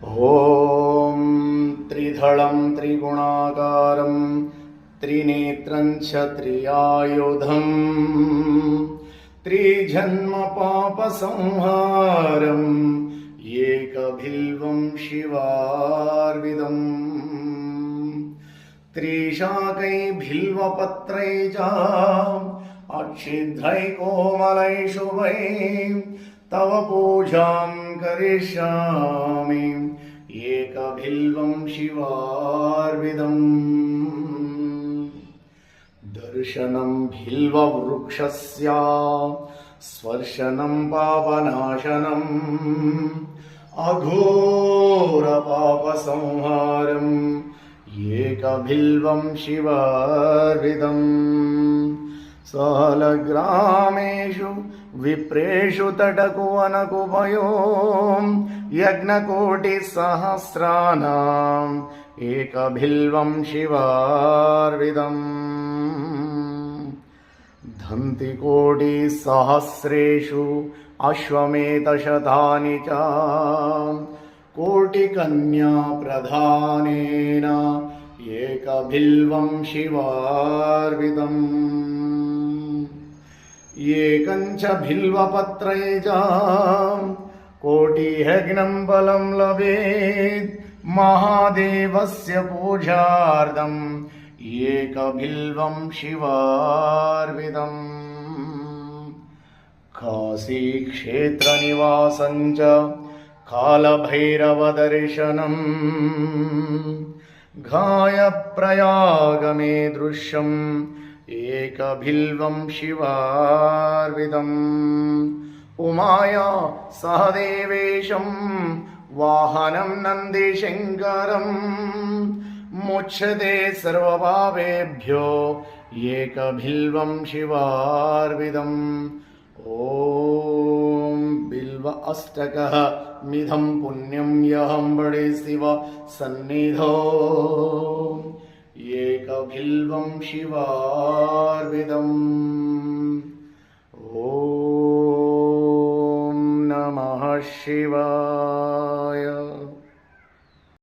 ॐ त्रिधलं त्रिगुणाकारं त्रिनेत्रं च त्रियायुधं त्रिजन्मपापसंहारं एकबिल्वं शिवार्विदम् त्रिशाकैर्बिल्वपत्रैः च अक्षिध्रैः कोमलैः शुभैः तव पूजां करिष्यामि एकबिल्वं शिवार्विदम् दर्शनं बिल्ववृक्षस्य स्पर्शनं पापनाशनम् अघोरपापसंहारम् एकबिल्वं शिवार्विदम् सालग्रामेषु विप्रेषु तटकुवनकुभयो यज्ञकोटिसहस्राणाम् एकबिल्वं शिवार्विदम् दन्तिकोटिसहस्रेषु अश्वमेधशतानि च कोटिकन्या प्रधानेन एकबिल्वं शिवार्विदम् एकं च बिल्वपत्रैः च कोटियज्ञं फलं लभेत् महादेवस्य पूजार्थम् एकबिल्वं शिवार्विदम् काशीक्षेत्रनिवासं च कालभैरवदर्शनम् घायप्रयागमे दृश्यम् एकबिल्वं शिवार्विदम् उमाया सहदेवेशं वाहनं नन्दिशङ्करम् मुच्यते सर्वपापेभ्यो एकबिल्वं शिवार्विदम् ॐ बिल्व अष्टकः मिदं पुण्यं यहं बडे शिव सन्निधौ एकबिल्वं शिवार्विदम् ॐ नमः शिवाय।